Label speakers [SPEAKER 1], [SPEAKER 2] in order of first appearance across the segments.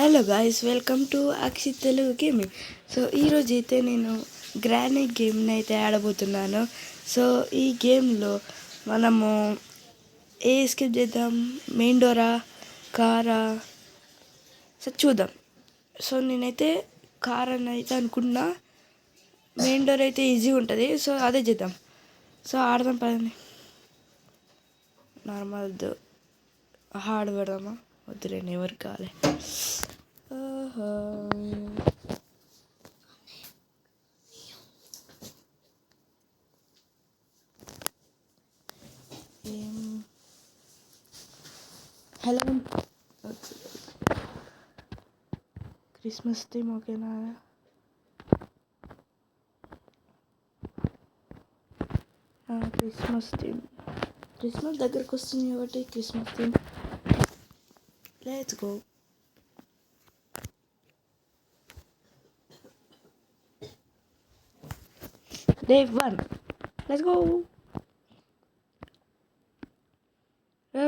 [SPEAKER 1] Hello guys, welcome to Akshit Telugu gaming. So ఈరోజు అయితే నేను గ్రానీ గేమ్ని అయితే ఆడబోతున్నాను. సో ఈ గేమ్లో మనము ఏ స్కిప్ చేద్దాం, మెయిన్ డోరా, కారా, సో చూద్దాం. సో నేనైతే కార్ అని అయితే అనుకున్నా. మెయిన్ డోర్ అయితే ఈజీ ఉంటుంది, సో అదే చేద్దాం. సో ఆడదాం పదండి. నార్మల్ హార్డ్ పెడదామా? వద్దులేండి, ఎవరికి కావాలి. హలో, క్రిస్మస్ థీమ్ ఓకేనా? క్రిస్మస్ థీమ్, క్రిస్మస్ దగ్గరకు వస్తుంది కాబట్టి Christmas theme. Let's go. Day 1, let's go.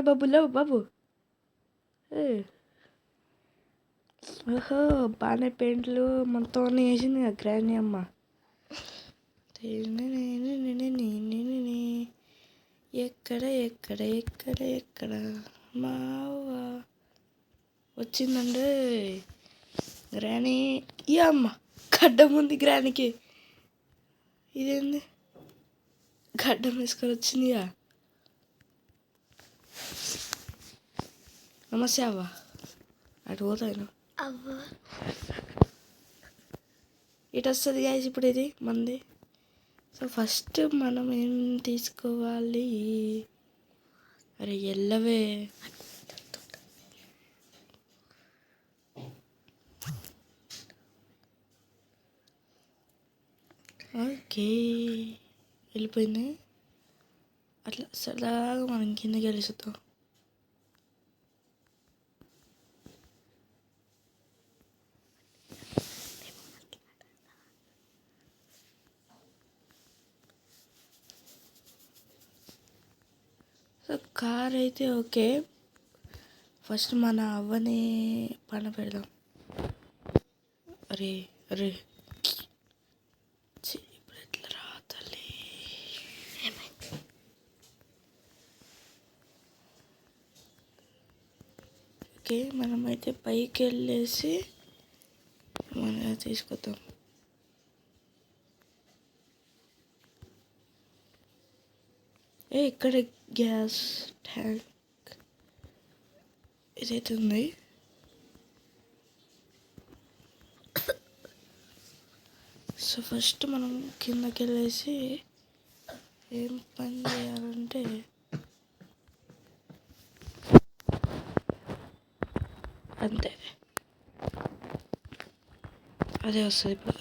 [SPEAKER 1] బాబు లేవు బాబు. ఓహో, బాగానే పెయింట్లు మొత్తం అన్నీ వేసింది కదా గ్రాని అమ్మ. ఎక్కడ ఎక్కడ ఎక్కడ ఎక్కడ మావా వచ్చిందండి గ్రాని. ఈ అమ్మ గడ్డం ఉంది గ్రానికి. ఇదేంది గడ్డం వేసుకొని వచ్చిందిగా. నమస్తే అవ్వ. అటు పోతాను
[SPEAKER 2] అవ్వ.
[SPEAKER 1] ఇటు వస్తుంది గాయస్. ఇప్పుడు ఇది మంది. సో ఫస్ట్ మనం ఏం తీసుకోవాలి? అరే ఎల్లవే. ఓకే, వెళ్ళిపోయింది. అట్లా సరదాగా మనం కిందకి వెళ్ళిస్తాం. సో కార్ అయితే ఓకే. ఫస్ట్ మన అవ్వని పని పెడదాం. అరే అరే, ఇప్పుడు ఎట్లా రా తల్లి. ఓకే, మనమైతే పైకి వెళ్ళేసి మనం తీసుకొద్దాం. ఇక్కడ గ్యాస్ ట్యాంక్ ఇదైతే ఉంది. సో ఫస్ట్ మనం కిందకి వెళ్ళేసి ఏం పని చేయాలంటే అంతే, అదే వస్తుంది ఇప్పుడు.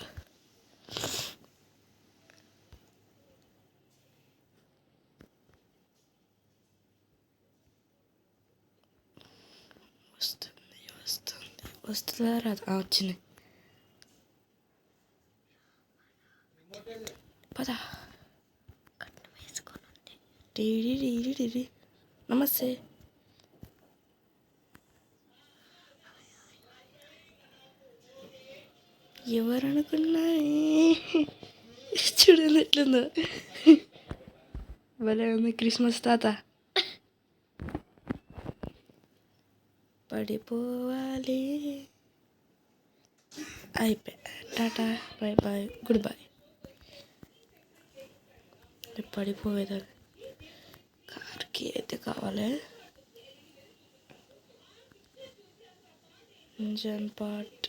[SPEAKER 1] వస్తుందా రాదు? వచ్చింది. పదా. నమస్తే. ఎవరనుకున్నా చూడండి ఎట్లుందో. భలే ఉంది క్రిస్మస్ తాత. పడిపోవాలి. అయిపోయి టాటా బై బాయ్ గుడ్ బాయ్. పడిపోయేదాన్ని. కార్కి అయితే కావాలి ఇంజన్ పార్ట్.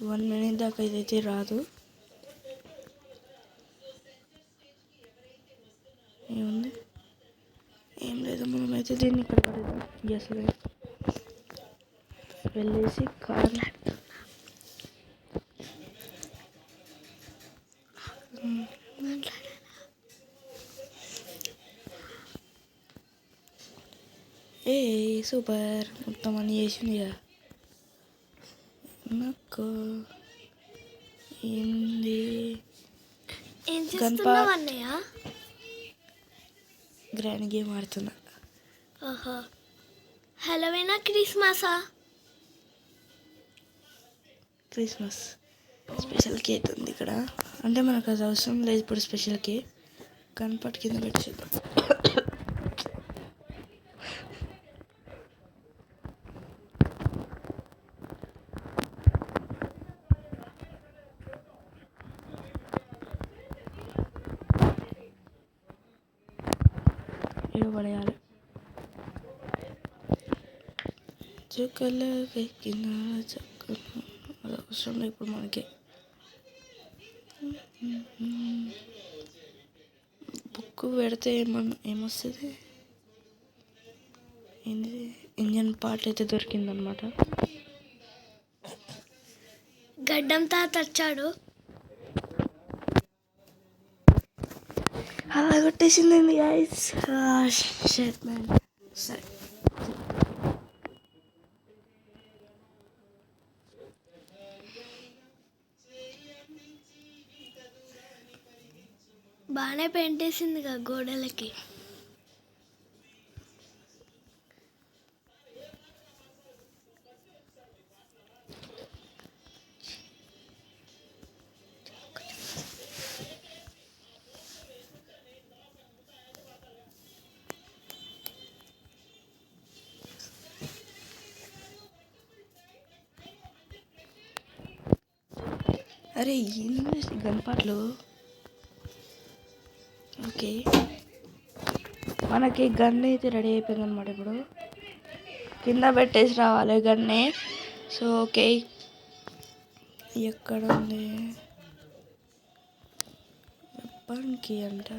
[SPEAKER 1] వన్ మినిట్ దాకా ఇదైతే రాదు. ఏముంది? ఏం లేదు. మనమైతే దీన్ని ఇక్కడ పడేద్దాం. గ్యాస్ వెళ్ళేసి కార్ సూపర్. మొత్తం అని చేసింది కదా. నాకు ఏంది
[SPEAKER 2] గన్ పార్ట్.
[SPEAKER 1] గ్రాండ్ గేమ్ ఆడుతున్నా.
[SPEAKER 2] ఓహో, హలోవీనా క్రిస్మసా?
[SPEAKER 1] క్రిస్మస్ స్పెషల్ కేక్ ఉంది ఇక్కడ. అంటే మనకు అది అవసరం లేదు ఇప్పుడు స్పెషల్ కేక్. కనపట్ కింద పెట్టేద్దాం. పడేయాలి. చుక్కల ఎక్కిన చక్కల అది అవసరం లేదు ఇప్పుడు మనకి. బుక్ పెడితే ఏమొస్తుంది? ఏంటి ఇంజన్ పార్ట్ అయితే దొరికిందనమాట.
[SPEAKER 2] గడ్డం తాత వచ్చాడు.
[SPEAKER 1] అలా కొట్టేసిందండి గైస్. Shit man. సరే
[SPEAKER 2] బాగానే పెయింట్ వేసిందిగా గోడలకి.
[SPEAKER 1] అరే ఏంది గన్పాట్లు? ఓకే, మనకి గన్ అయితే రెడీ అయిపోయింది అనమాట. ఇప్పుడు కింద పెట్టేసి రావాలి గన్నే. సో ఓకే, ఎక్కడ ఉంది వెపన్కి అంట?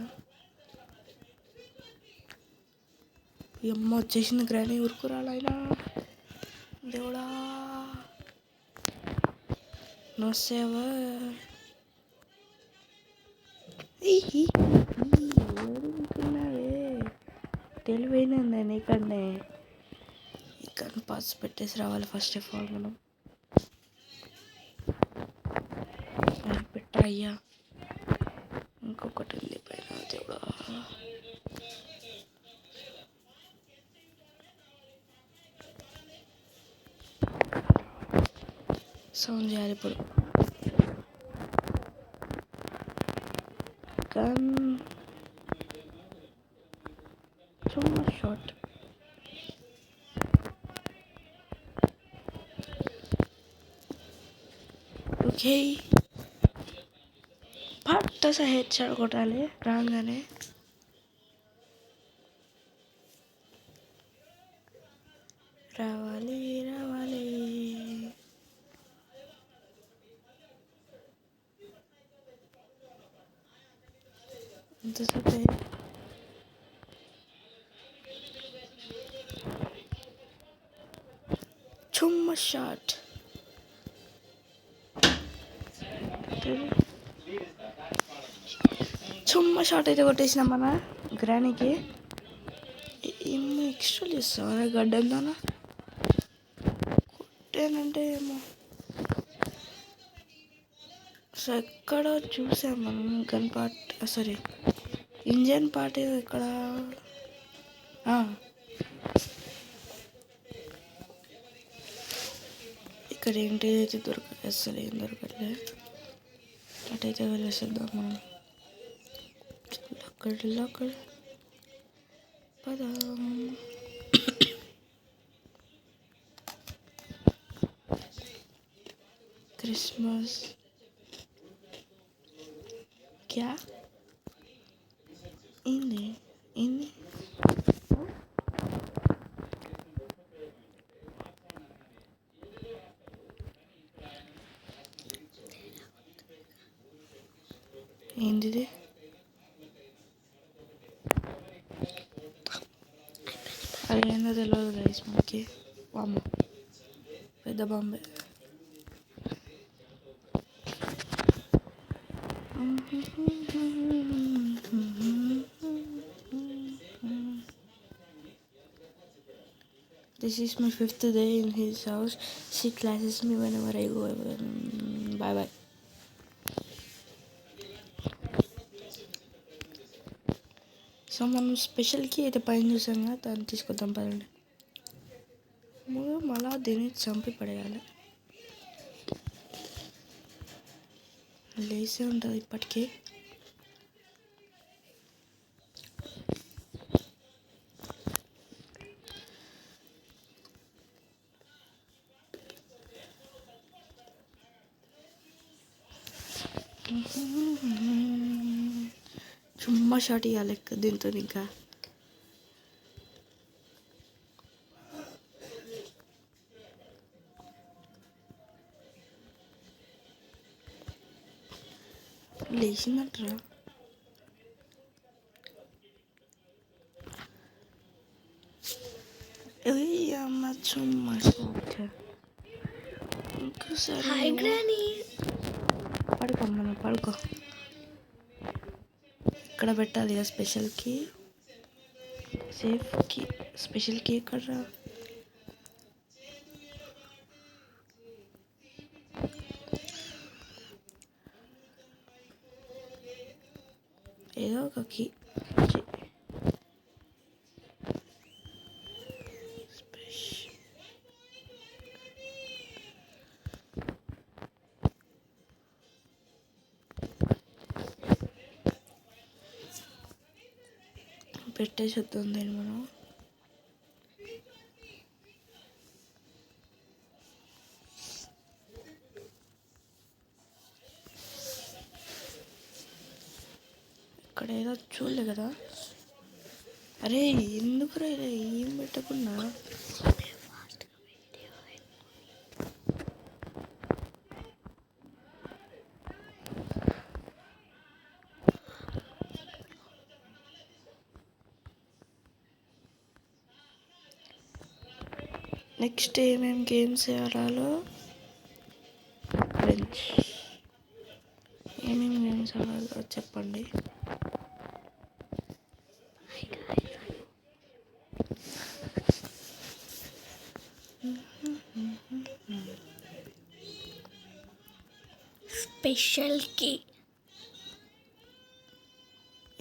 [SPEAKER 1] అమ్మ వచ్చేసింది గ్రానీ. ఉరుకురాలైనా దేవుడా. No saver. అనుకున్నావే తెలివైన ఉందని ఇక్కడనే. ఇక్కడ పాస్ పెట్టేసి రావాలి ఫస్ట్ ఆఫ్ ఆల్ మనం. అది పెట్టయ్యా. ఇంకొకటి ఉంది పైన. దేవుడా, సౌండ్ చేయాలి ఇప్పుడు. గన్ చుమ్మా షాట్. ఓకే, పట్టస హెడ్ షాట్ కొట్టాలి రాగానే. రావాలి రావాలి. ఎంతసేపు చుమ్మా షాట్. చుమ్మా షాట్ అయితే కొట్టేసినాం మన గ్రానీకి. ఏమో ఎక్స్ట్రా చేస్తావా గడ్డం దానా? కొట్టేనంటే ఏమో. సో ఎక్కడో చూసాం మనం gun part, sorry engine part ఇక్కడ. ఇక్కడ ఏంటి అయితే దొరకలేదు, అసలు ఏం దొరకట్లే. అటైతే వెళ్ళేసేద్దాం మనం. అక్కడ పదా. క్రిస్మస్ క్యా ఏంది ఏంది? ఏంటిది? అది ఏందో తెలియదు గైస్ మనకి. బాంబు, పెద్ద Bombay. This is my 5th day in his house. She classes me whenever I go. Bye bye. So మనం స్పెషల్కి అయితే పైన చూసాం కదా దాన్ని తీసుకొద్దాం పదండి. మళ్ళా దీన్ని చంపి పడేయాలి. లేసే ఉంటుంది ఇప్పటికీ. చుమ్మా షాట్ ఇవ్వాలి దీంతో. ఇంకా లేచిందంటరా. అమ్మ చుమ్మా షాట్. ఇంకోసారి
[SPEAKER 2] హాయ్ గ్రానీ.
[SPEAKER 1] పడుకోమ్మా, పడుకో. ఇక్కడ పెట్టాలి కదా స్పెషల్కి. సేఫ్కి స్పెషల్కి ఎక్కడ రా? ఏదో ఒక కీ. పెట్టేసి వద్దండి మనం. ఇక్కడ ఏదో చూడలే కదా. అరే ఎందుకు రా ఏం పెట్టకుండా? నెక్స్ట్ ఏమేమి గేమ్స్ ఆడాలో ఫ్రెండ్స్, ఏమేమి గేమ్స్ ఆడాలో చెప్పండి.
[SPEAKER 2] స్పెషల్కి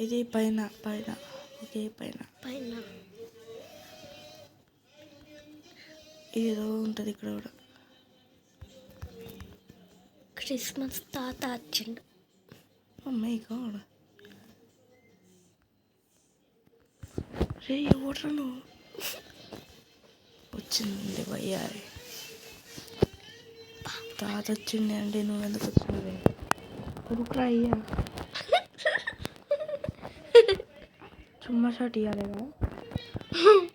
[SPEAKER 1] ఇది పైన పైన. ఓకే పైన
[SPEAKER 2] పైన
[SPEAKER 1] ఏదో ఉంటుంది ఇక్కడ కూడా.
[SPEAKER 2] క్రిస్మస్ తాత వచ్చిండు.
[SPEAKER 1] My God. రే ఎవడ్రా నువ్వు? వచ్చింది భయ్యా. తాత వచ్చింది అంటే నువ్వు ఎందుకు వచ్చినవి? కొడుకురా అయ్యా. చుమ్మా షాట్ ఇవ్వాలి కదా.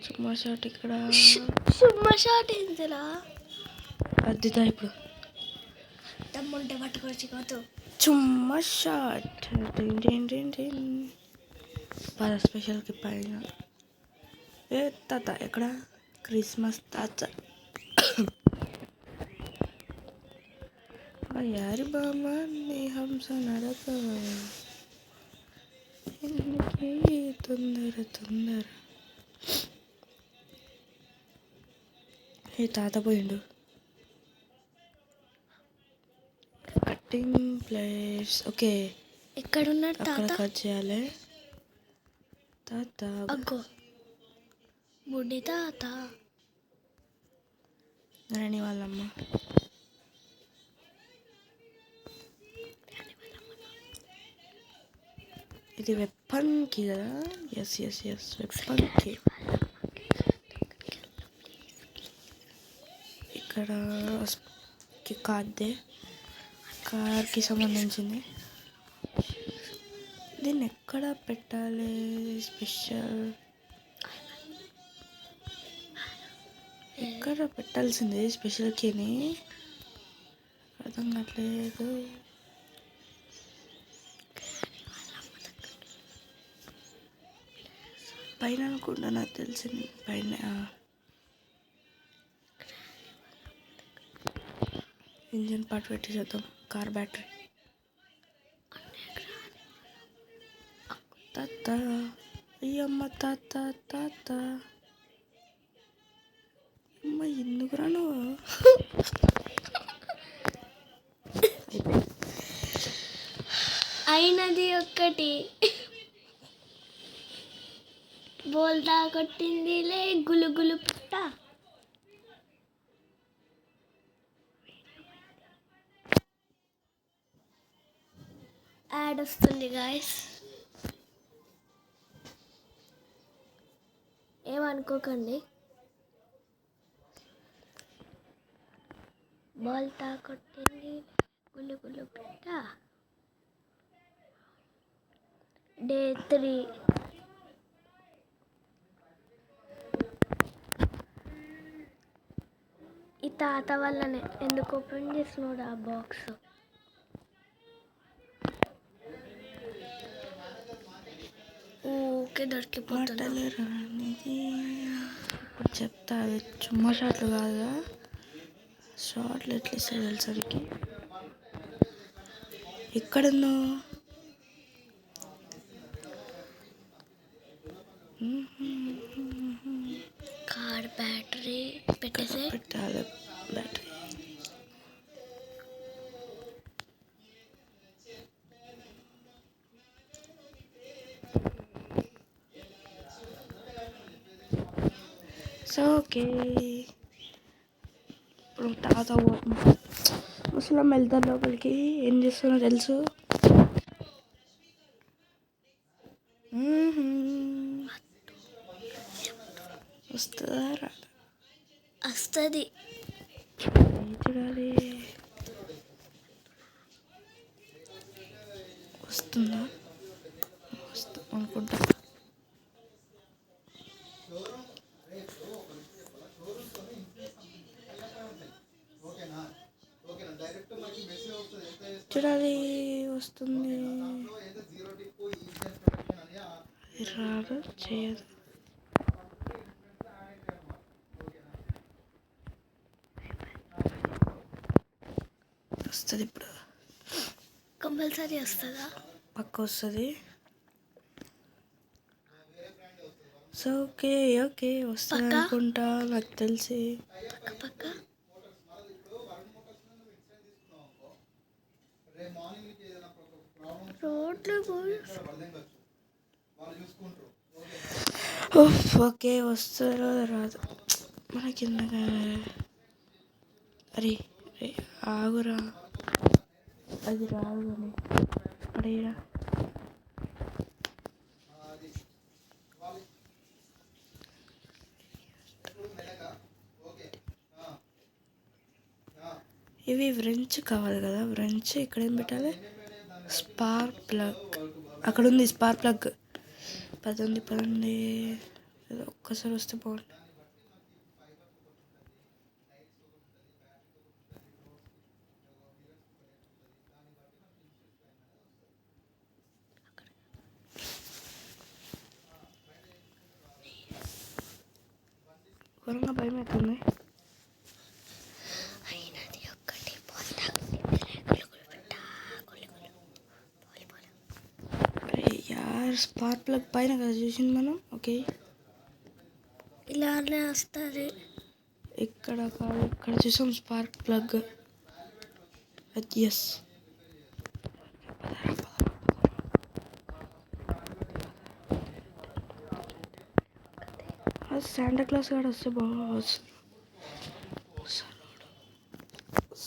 [SPEAKER 1] చుమ్మా షాట్ ఇక్కడ.
[SPEAKER 2] సుమ్మ షాట్ ఏంటిరా?
[SPEAKER 1] అద్దిదా ఇప్పుడు.
[SPEAKER 2] దమ్ముంటే పట్టుకోవచ్చు కాదు.
[SPEAKER 1] చుమ్మా షాట్. పద స్పెషల్కి పైన. ఏ తాత ఎక్కడ? క్రిస్మస్ తాత. యారి బామ్మ నీ హంస నడక ఎందుకే తొందర తొందర. ఏ తాత పోయిండు. Cutting place. ఓకే
[SPEAKER 2] ఎక్కడున్నాడు
[SPEAKER 1] అక్కడ
[SPEAKER 2] తాత?
[SPEAKER 1] కట్ చేయాలి. తాత
[SPEAKER 2] అగ్గో బుడ్డి తాత.
[SPEAKER 1] రాణి వాళ్ళమ్మ. ఇది వెప్పన్కి కదా. ఎస్ ఎస్ ఎస్ వెప్పన్కి. ఇక్కడ కార్దే, కార్కి సంబంధించింది. దీన్ని ఎక్కడ పెట్టాలి? స్పెషల్ ఎక్కడ పెట్టాల్సింది స్పెషల్ కీని? అర్థం కావట్లేదు. పైన అనుకుంటా, నాకు తెలిసింది పైన. ఇంజిన్ పార్ట్ పెట్టేసేద్దాం. Car battery. తాత అయ్యమ్మ తాత తాత. అమ్మ ఎందుకురా నువ్వు?
[SPEAKER 2] అయినది ఒక్కటి. బోల్తా కొట్టిందిలే గులు గులు పుట్ట. యాడ్ వస్తుంది గాయస్, ఏమనుకోకండి. బోల్తా కొట్టింది గులు గులు పుట్ట. డే 3. ఈ తాత వల్లనే ఎందుకు ఓపెన్ చేసినాడు ఆ బాక్స్. ఓకే దొరికిపోతున్నా.
[SPEAKER 1] మాటలు రానిది ఇప్పుడు చెప్తా. అవి చుమ్మా షాట్లు కాదుగా, షార్ట్లు ఎట్లా ఇస్తాడు తెలుసరికి. ఎక్కడున్నావు?
[SPEAKER 2] కార్ బ్యాటరీ పెట్టేసే
[SPEAKER 1] పెట్టాలి బ్యాటరీ. సో ఓకే, ఇప్పుడు తాత ముసలం వెళ్తారు లోపలికి. ఏం చేస్తున్నా తెలుసు? వస్తుందా రాదా?
[SPEAKER 2] వస్తుంది.
[SPEAKER 1] చూడాలి, వస్తుందా? వస్తా అనుకుంటా. చూడాలి, వస్తుంది. రాదు, చేయదు. వస్తుంది ఇప్పుడు,
[SPEAKER 2] కంపల్సరీ వస్తుందా?
[SPEAKER 1] పక్క వస్తుంది. సో ఓకే ఓకే, వస్తుంది అనుకుంటా, నాకు తెలిసి.
[SPEAKER 2] పక్క పక్క రోడ్లు
[SPEAKER 1] ఓకే, వస్తారో రాదు మనకి ఎందుకు. అరే అరే ఆగురా, అది రాదు అని అడేరా. ఇవి వ్రెంచ్ కావాలి కదా, వ్రెంచ్ ఇక్కడ ఏం పెట్టాలి? స్పార్క్ ప్లగ్ అక్కడ ఉంది. స్పార్క్ ప్లగ్ పదండి. ఏదో ఒక్కసారి వస్తే బాగుంటుంది. ఘోరంగా భయం అవుతుంది. స్పార్క్ ప్లగ్ పైన కదా చూసింది మనం. ఓకే,
[SPEAKER 2] ఇలానే వస్తుంది.
[SPEAKER 1] ఇక్కడ కాదు, ఇక్కడ చూసాం spark plug. Yes, Santa Claus కూడా వస్తే బాగుంది.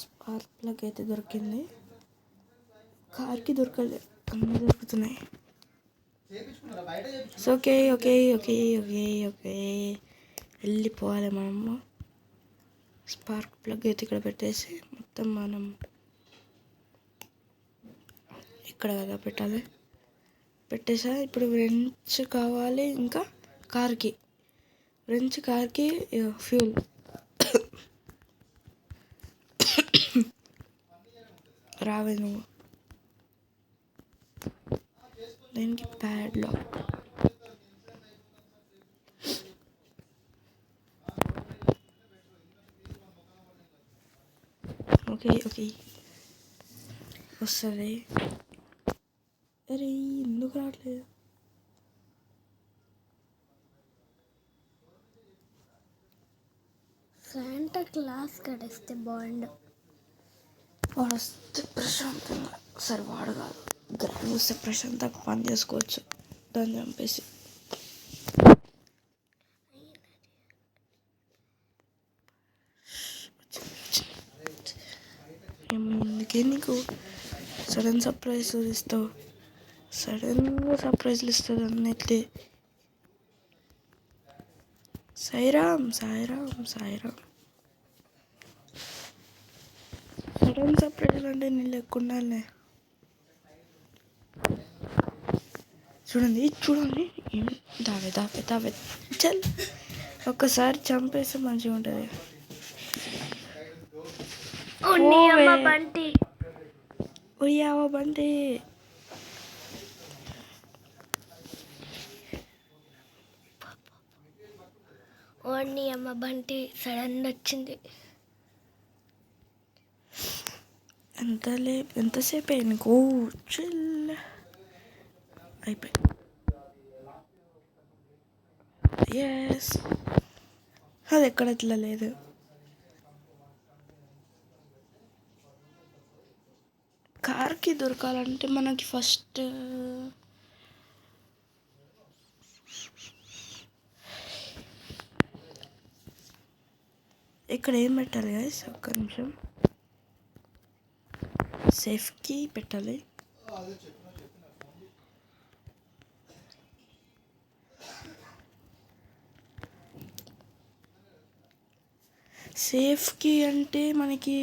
[SPEAKER 1] స్పార్క్ ప్లగ్ అయితే దొరికింది, కార్కి దొరకలేదు, అన్నీ దొరుకుతున్నాయి. So okay okay okay okay okay, వెళ్ళిపోవాలి మనము. స్పార్క్ ప్లగ్ అయితే ఇక్కడ పెట్టేసి మొత్తం మనం ఇక్కడ కదా పెట్టాలి. పెట్టేసా. ఇప్పుడు వ్రెంచ్ కావాలి, ఇంకా కార్కి వ్రెంచ్, కార్కి ఫ్యూల్. రావే నువ్వు. దీనికి ప్యాడ్ లాక్. ఓకే ఓకే, వస్తుంది. అరే ఎందుకు రావట్లేదు?
[SPEAKER 2] శాంటా క్లాస్ కడిస్తే బాగుండు.
[SPEAKER 1] వాడు వస్తే ప్రశాంతంగా, సరే వాడు కాదు, గ్రాండ్ వస్తే ప్రశాంతంగా పని చేసుకోవచ్చు దాన్ని చంపేసి. ఎందుకే నీకు సడన్ సర్ప్రైజ్ ఇస్తావు? సడన్గా సర్ప్రైజ్లు ఇస్తుంది అన్నట్లే. సాయిరామ్ సాయిరామ్ సాయిరామ్. సడన్ సర్ప్రైజ్ అంటే నేను లేకుండానే. చూడండి చూడండి, దావే దావే దావే చల్. ఒక్కసారి చంపేస్తే మంచిగా ఉంటుంది.
[SPEAKER 2] బంటి
[SPEAKER 1] ఉయ్యావ బంటి.
[SPEAKER 2] ఓన్ని అమ్మ బంటి సడన్ వచ్చింది.
[SPEAKER 1] ఎంతసేపు అయింది నీకు? చిల్ అయిపోయి. ఎస్, అది ఎక్కడ ఇట్లా లేదు. కార్కి దొరకాలంటే మనకి ఫస్ట్ ఇక్కడ ఏం పెట్టాలి గైస్? ఒక్క నిమిషం. సేఫ్కి పెట్టాలి. సేఫ్కి అంటే మనకి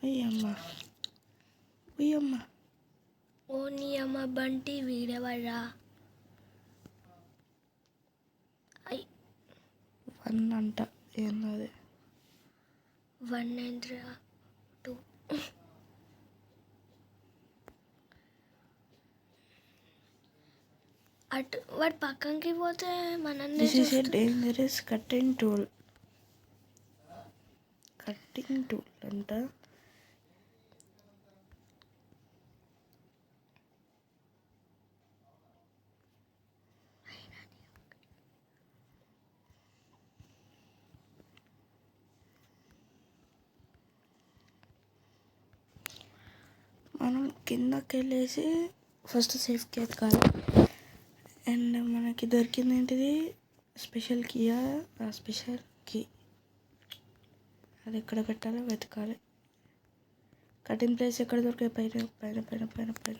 [SPEAKER 1] అయ్యమ్మ ఉయ్యమ్మ.
[SPEAKER 2] ఓన్ని అమ్మ బంటి వీడెవర్రా?
[SPEAKER 1] వన్ అంట. ఏంది
[SPEAKER 2] 1 ఏంట్రా 2? అటు వాడు పక్కకి పోతే మనల్ని
[SPEAKER 1] this is a dangerous cutting tool. Cutting tool అంట. మనం కిందకి వెళ్ళేసి ఫస్ట్ సేఫ్కి ఎత్తుకాలి. అండ్ మనకి దొరికింది ఏంటిది? Special Kia? ఆ స్పెషల్ కీ అది ఎక్కడ పెట్టాలో వెతకాలి. కటింగ్ ప్లేస్ ఎక్కడ దొరికే? పైన పైన పైన పైన పైన.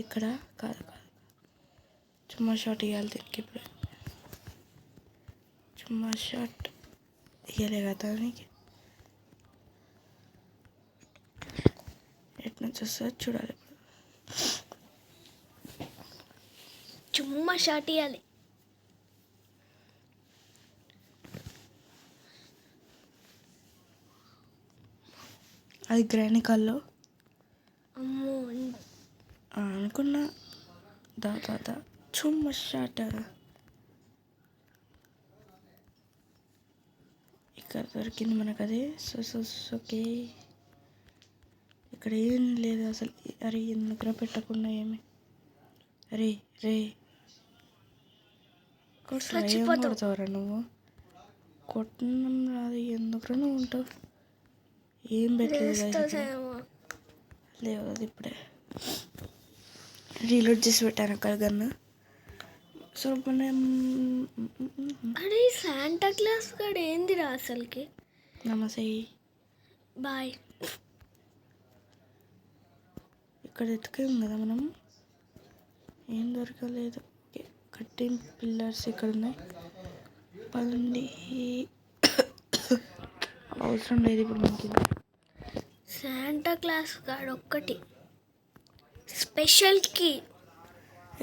[SPEAKER 1] ఇక్కడ కాదు కాదు, చుమ్మా షాట్ ఇవ్వాలి దీనికి. ఇప్పుడు చుమ్మా షాట్ ఇవ్వలే కదా నీకు. ఎటు నుంచి వస్తుంది చూడాలి.
[SPEAKER 2] చుమ్మా షాట్ ఇవ్వాలి.
[SPEAKER 1] అది గ్రాని కల్లో
[SPEAKER 2] అమ్మో
[SPEAKER 1] అనుకున్నా. దా చుమ్మా షాట్. ఇక్కడ దొరికింది మనకు అది. ఓకే, ఇక్కడ ఏం లేదు అసలు. అరే ఎందుకు పెట్టకుండా ఏమి? అరే రే ఏం కొడతావురా నువ్వు? కొట్టడం రాదు, ఎందుకు నువ్వు ఉంటావు? ఏం పెట్టలేదు లేవు. అది ఇప్పుడే రీలోడ్ చేసి పెట్టాను అక్కడ గన్ను. సో మనం
[SPEAKER 2] అరే శాంటా క్లాస్ గాడు ఏందిరా అసలుకి?
[SPEAKER 1] నమస్తే
[SPEAKER 2] బాయ్.
[SPEAKER 1] ఇక్కడ ఎత్తుకేం కదా మనం. ఏం దొరకలేదు. ఓకే, కట్టింగ్ పిల్లర్స్ ఇక్కడ ఉన్నాయి. పదండి. అవసరం లేదు ఇప్పుడు మనకి.
[SPEAKER 2] శాంటా క్లాస్ గాడు ఒక్కటి స్పెషల్ కీ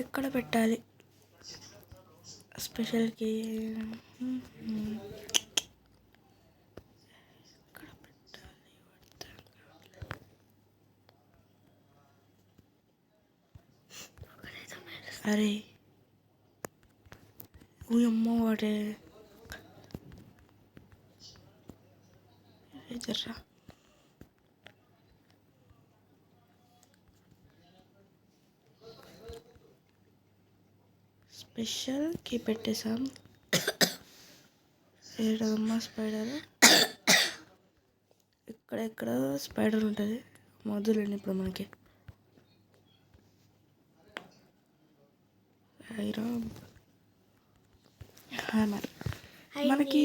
[SPEAKER 1] ఎక్కడ పెట్టాలి? స్పెషల్కి ఎక్కడ పెట్టాలి? అరే ఊయమ్మ వాడే జర్రా. స్పెషల్ కీ పెట్టేసాం. ఏడదమ్మా స్పైడర్? ఎక్కడ స్పైడర్ ఉంటుంది. మొదలండి ఇప్పుడు మనకి. Iron hammer. మనకి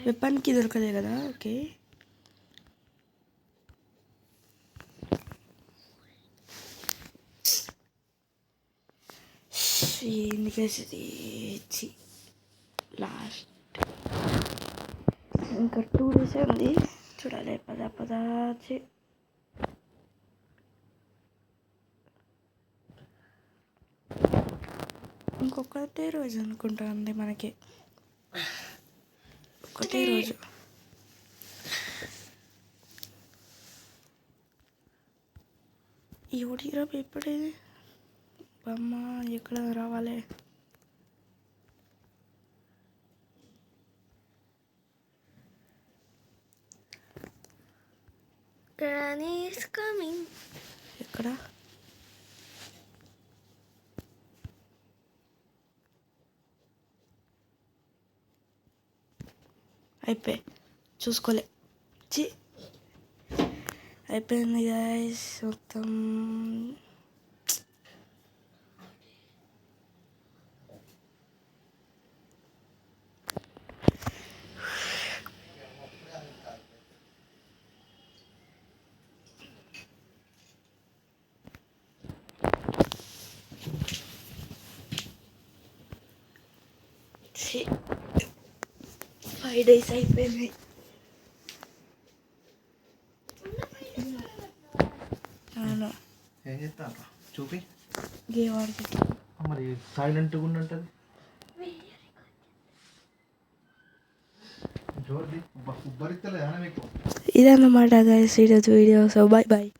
[SPEAKER 1] వెపన్కి దొరకలే కదా. ఓకే, ఎందుకేసి లాస్ట్ ఇంకా 2 days ఉంది చూడాలి. పదా ఇంకొకటే రోజు అనుకుంటా ఉంది మనకి, ఒకటే రోజు. ఈ ఒడిరా ఎప్పుడేది అమ్మ ఎక్కడ రావాలి?
[SPEAKER 2] Granny is coming.
[SPEAKER 1] ఎక్కడ? అయిపోయి చూసుకోలే. అయిపోయింది గైస్ మొత్తం. ఛీ, 5 days అయిపోయింది. అవును,
[SPEAKER 3] ఏం చేస్తాను చూపి.
[SPEAKER 1] గేమ్ ఆడుతుంది.
[SPEAKER 3] మరి సైలెంట్గా ఉన్నట్టు జోర్ది ఉబ్బరిస్తలేదు మీకు.
[SPEAKER 1] ఇదన్నమాట గైస్ ఈరోజు వీడియో. So bye bye.